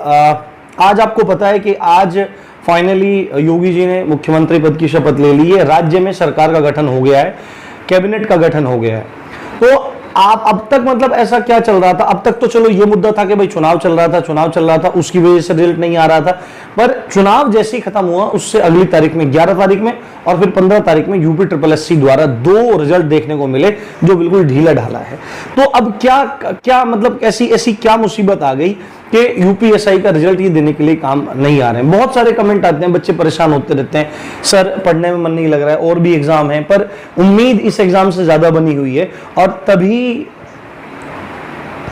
आज आपको पता है कि आज फाइनली योगी जी ने मुख्यमंत्री पद की शपथ ले ली है, राज्य में सरकार का गठन हो गया है, कैबिनेट का गठन हो गया है। तो आप अब तक मतलब ऐसा क्या चल रहा था, अब तक तो चलो ये मुद्दा था कि भाई चुनाव चल रहा था, उसकी वजह से रिजल्ट नहीं आ रहा था, पर चुनाव जैसे ही खत्म हुआ उससे अगली तारीख में 11 तारीख में और फिर 15 तारीख में यूपी SSSC द्वारा 2 रिजल्ट देखने को मिले जो बिल्कुल ढीला ढाला है। तो अब क्या मतलब ऐसी क्या मुसीबत आ गई कि UPSI का रिजल्ट ये देने के लिए काम नहीं आ रहे हैं। बहुत सारे कमेंट आते हैं, बच्चे परेशान होते रहते हैं, सर पढ़ने में मन नहीं लग रहा है, और भी एग्जाम है, पर उम्मीद इस एग्जाम से ज्यादा बनी हुई है और तभी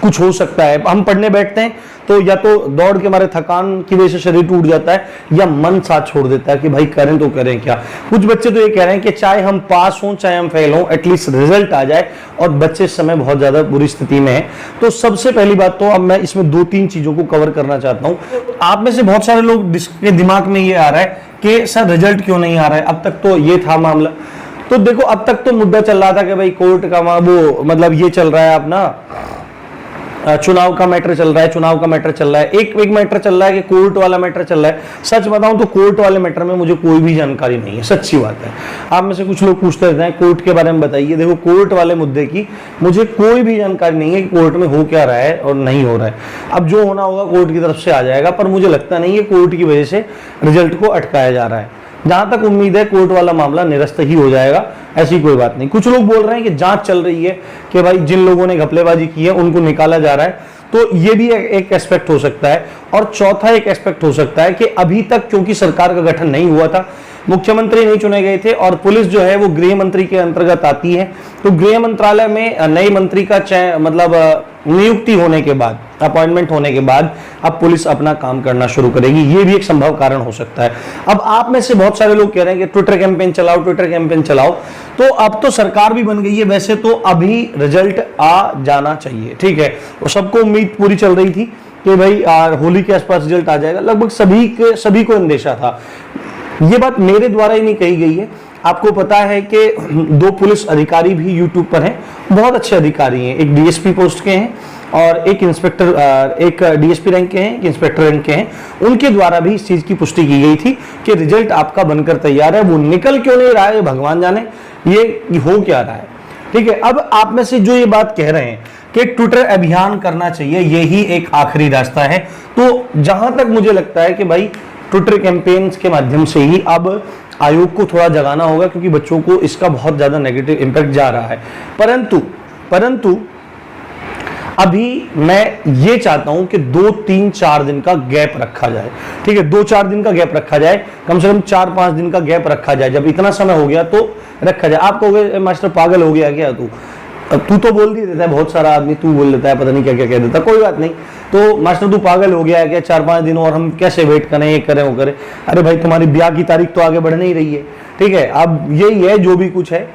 कुछ हो सकता है। हम पढ़ने बैठते हैं तो या तो दौड़ के मारे थकान की वजह से शरीर टूट जाता है या मन साथ छोड़ देता है कि भाई करें तो करें क्या। कुछ बच्चे तो ये कह रहे हैं कि चाहे हम पास हों चाहे हम फेल हों, एटलीस्ट रिजल्ट आ जाए, और बच्चे इस समय बहुत ज्यादा बुरी स्थिति में हैं। तो सबसे पहली बात तो अब मैं इसमें 2-3 चीजों को कवर करना चाहता हूं। आप में से बहुत सारे लोग के दिमाग में ये आ रहा है कि सर रिजल्ट क्यों नहीं आ रहा है, अब तक तो ये था मामला। तो देखो, अब तक तो मुद्दा चल रहा था कि भाई कोर्ट का वो मतलब ये चल रहा है अपना चुनाव का मैटर चल रहा है, एक मैटर चल रहा है कि कोर्ट वाला मैटर चल रहा है। सच बताऊं तो कोर्ट वाले मैटर में मुझे कोई भी जानकारी नहीं है, सच्ची बात है। आप में से कुछ लोग पूछते रहते हैं कोर्ट के बारे में बताइए। देखो, कोर्ट वाले मुद्दे की मुझे कोई भी जानकारी नहीं है कि कोर्ट में हो क्या रहा है और नहीं हो रहा है। अब जो होना होगा कोर्ट की तरफ से आ जाएगा, पर मुझे लगता नहीं है कोर्ट की वजह से रिजल्ट को अटकाया जा रहा है। जहां तक उम्मीद है कोर्ट वाला मामला निरस्त ही हो जाएगा, ऐसी कोई बात नहीं। कुछ लोग बोल रहे हैं कि जांच चल रही है कि भाई जिन लोगों ने घपलेबाजी की है उनको निकाला जा रहा है, तो ये भी एक एस्पेक्ट हो सकता है। और चौथा एक एस्पेक्ट हो सकता है कि अभी तक क्योंकि सरकार का गठन नहीं हुआ था, मुख्यमंत्री नहीं चुने गए थे और पुलिस जो है वो गृह मंत्री के अंतर्गत आती है, तो गृह मंत्रालय में नए मंत्री का मतलब नियुक्ति होने के बाद, अपॉइंटमेंट होने के बाद अब पुलिस अपना काम करना शुरू करेगी। ये भी एक संभव कारण हो सकता है। अब आप में से बहुत सारे लोग कह रहे हैं कि ट्विटर कैंपेन चलाओ, तो अब तो सरकार भी बन गई है, वैसे तो अभी रिजल्ट आ जाना चाहिए, ठीक है। और सबको उम्मीद पूरी चल रही थी कि भाई होली के आसपास रिजल्ट आ जाएगा, लगभग सभी को अंदेशा था। ये बात मेरे द्वारा ही नहीं कही गई है। आपको पता है कि 2 पुलिस अधिकारी भी यूट्यूब पर हैं, बहुत अच्छे अधिकारी हैं, एक DSP पोस्ट के हैं और एक इंस्पेक्टर, एक DSP रैंक के हैं, एक इंस्पेक्टर रैंक के हैं। उनके द्वारा भी इस चीज की पुष्टि की गई थी कि रिजल्ट आपका बनकर तैयार है, वो निकल क्यों नहीं रहा है भगवान जाने, ये हो क्या रहा है, ठीक है। अब आप में से जो ये बात कह रहे हैं कि ट्विटर अभियान करना चाहिए, यही एक आखिरी रास्ता है, तो जहां तक मुझे लगता है कि भाई ट्विटर कैंपेन्स के माध्यम से ही अब आयोग को थोड़ा जगाना होगा, क्योंकि बच्चों को इसका बहुत ज्यादा नेगेटिव इंपैक्ट जा रहा है। परंतु अभी मैं ये चाहता हूं कि 2-3-4 दिन का गैप रखा जाए, ठीक है। 2-4 दिन का गैप रखा जाए, कम से कम 4-5 दिन का गैप रखा जाए। जब इतना समय हो गया तो रखा जाए। आप कहोगे मास्टर पागल हो गया क्या तू तो बोल ही देता है, बहुत सारा आदमी तू बोल देता है, पता नहीं क्या क्या कह देता है। कोई बात नहीं, तो मास्टर तू पागल हो गया है क्या, 4-5 दिन और हम कैसे वेट करें, ये करें वो करें। अरे भाई, तुम्हारी ब्याह की तारीख तो आगे बढ़ नहीं रही है, ठीक है। अब यही है जो भी कुछ है।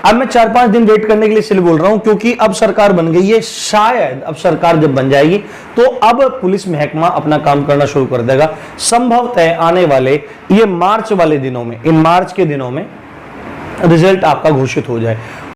अब मैं 4-5 दिन वेट करने के लिए इसलिए बोल रहा हूं क्योंकि अब सरकार बन गई है, शायद अब सरकार जब बन जाएगी तो अब पुलिस महकमा अपना काम करना शुरू कर देगा। संभवतः आने वाले ये मार्च वाले दिनों में, इन मार्च के दिनों में रिजल्ट आपका घोषित हो जाए।